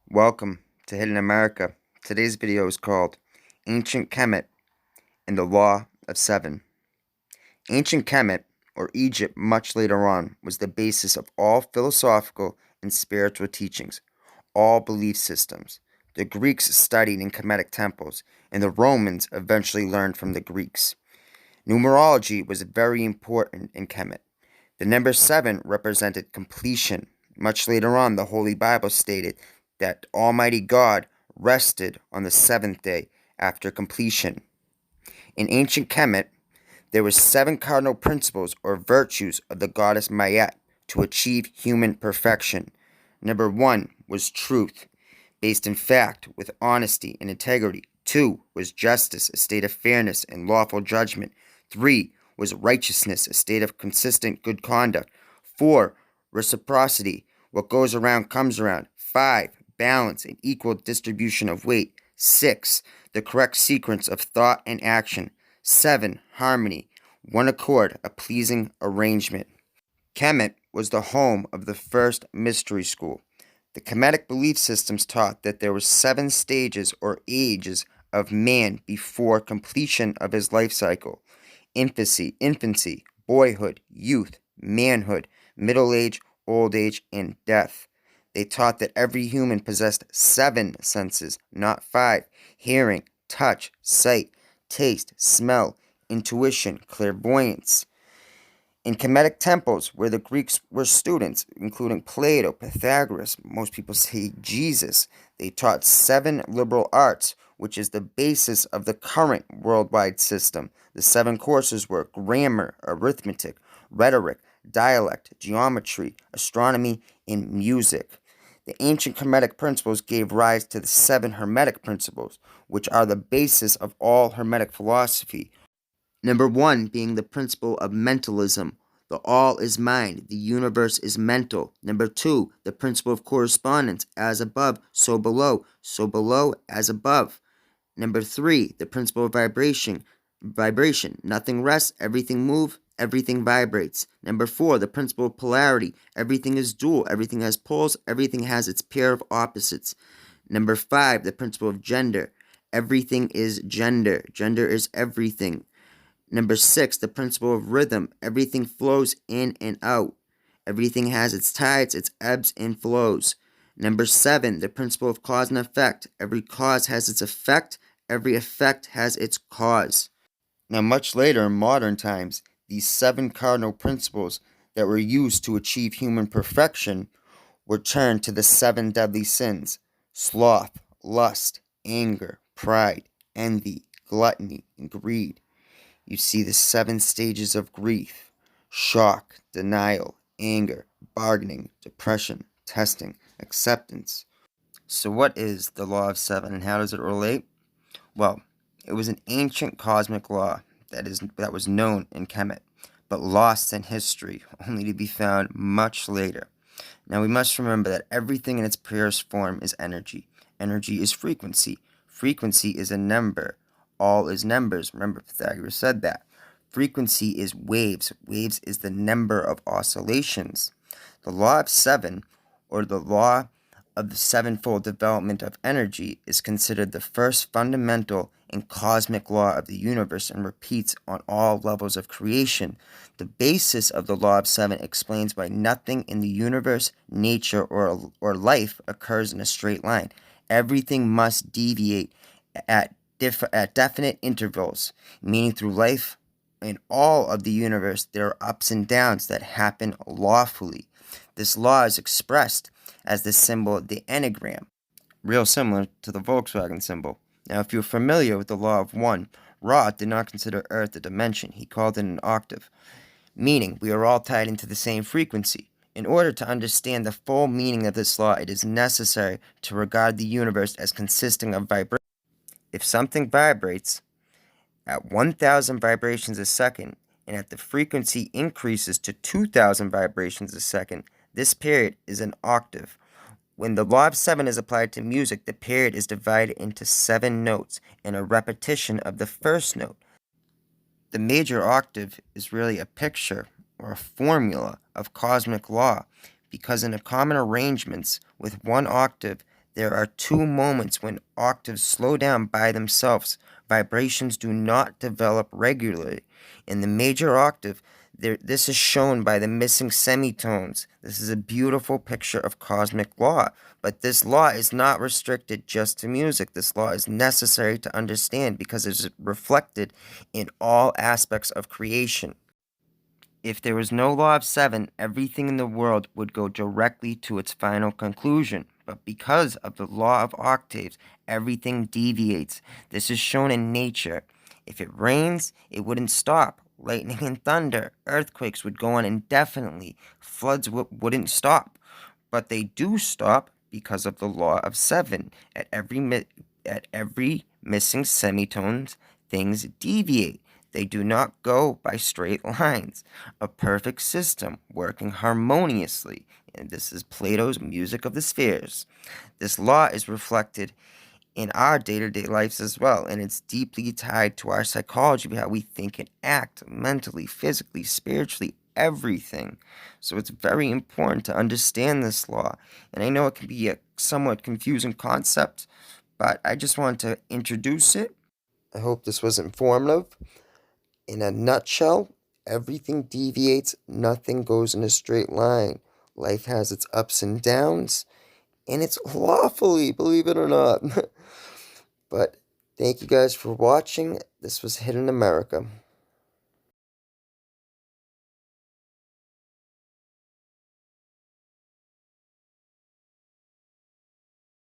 Welcome to Hidden America. Today's video is called Ancient Kemet and the Law of Seven. Ancient Kemet, or Egypt much later on, was the basis of all philosophical and spiritual teachings, all belief systems. The Greeks studied in Kemetic temples, and the Romans eventually learned from the Greeks. Numerology was very important in Kemet. The number 7 represented completion. Much later on, the Holy Bible stated that Almighty God rested on the seventh day after completion. In ancient Kemet, there were 7 cardinal principles or virtues of the goddess Mayat to achieve human perfection. Number 1 was truth, based in fact with honesty and integrity. 2 was justice, a state of fairness and lawful judgment. 3 was righteousness, a state of consistent good conduct. 4, reciprocity, what goes around comes around. 5, balance and equal distribution of weight. 6, the correct sequence of thought and action. 7, harmony, one accord, a pleasing arrangement. Kemet was the home of the first mystery school. The Kemetic belief systems taught that there were 7 stages or ages of man before completion of his life cycle: infancy, boyhood, youth, manhood, middle age, old age, and death. They taught that every human possessed 7 senses, not 5: hearing, touch, sight, taste, smell, intuition, clairvoyance. In Kemetic temples, where the Greeks were students, including Plato, Pythagoras, most people say Jesus, they taught 7 liberal arts, which is the basis of the current worldwide system. The 7 courses were grammar, arithmetic, rhetoric, dialect, geometry, astronomy, and music. The ancient Kemetic principles gave rise to the 7 Hermetic principles, which are the basis of all Hermetic philosophy. Number 1 being the principle of mentalism. The all is mind, the universe is mental. Number 2, the principle of correspondence, as above, so below as above. Number 3, the principle of vibration, nothing rests, everything moves, everything vibrates. Number 4, the principle of polarity, everything is dual, everything has poles, everything has its pair of opposites. Number 5, the principle of gender, everything is gender is everything. Number 6, the principle of rhythm. Everything flows in and out. Everything has its tides, its ebbs and flows. Number 7, the principle of cause and effect. Every cause has its effect. Every effect has its cause. Now, much later in modern times, these 7 cardinal principles that were used to achieve human perfection were turned to the 7 deadly sins: sloth, lust, anger, pride, envy, gluttony, and greed. You see the 7 stages of grief: shock, denial, anger, bargaining, depression, testing, acceptance. So what is the law of 7 and how does it relate? Well, it was an ancient cosmic law that was known in Kemet, but lost in history, only to be found much later. Now we must remember that everything in its purest form is energy. Energy is frequency. Frequency is a number. All is numbers. Remember, Pythagoras said that. Frequency is waves. Waves is the number of oscillations. The law of 7, or the law of the sevenfold development of energy, is considered the first fundamental and cosmic law of the universe and repeats on all levels of creation. The basis of the law of 7 explains why nothing in the universe, nature, or life occurs in a straight line. Everything must deviate at definite intervals, meaning through life in all of the universe there are ups and downs that happen lawfully. This law is expressed as the symbol of the enneagram, real similar to the Volkswagen symbol. Now, if you're familiar with the law of 1, Ra did not consider Earth a dimension. He called it an octave, meaning we are all tied into the same frequency. In order to understand the full meaning of this law, it is necessary to regard the universe as consisting of vibrations. If something vibrates at 1,000 vibrations a second, and at the frequency increases to 2,000 vibrations a second, this period is an octave. When the law of 7 is applied to music, the period is divided into 7 notes and a repetition of the first note. The major octave is really a picture or a formula of cosmic law, because in the common arrangements with 1 octave, There are two moments when octaves slow down by themselves. Vibrations do not develop regularly. In the major octave, this is shown by the missing semitones. This is a beautiful picture of cosmic law. But this law is not restricted just to music. This law is necessary to understand because it is reflected in all aspects of creation. If there was no law of seven, everything in the world would go directly to its final conclusion. But because of the law of octaves, everything deviates. This is shown in nature. If it rains, it wouldn't stop. Lightning and thunder, earthquakes would go on indefinitely. Floods wouldn't stop. But they do stop because of the law of seven. At every missing semitones, things deviate. They do not go by straight lines. A perfect system working harmoniously. And this is Plato's Music of the Spheres. This law is reflected in our day-to-day lives as well, and it's deeply tied to our psychology, how we think and act mentally, physically, spiritually, everything. So it's very important to understand this law. And I know it can be a somewhat confusing concept, but I just wanted to introduce it. I hope this was informative. In a nutshell, everything deviates, nothing goes in a straight line. Life has its ups and downs, and it's lawfully, believe it or not. But thank you guys for watching. This was Hidden America.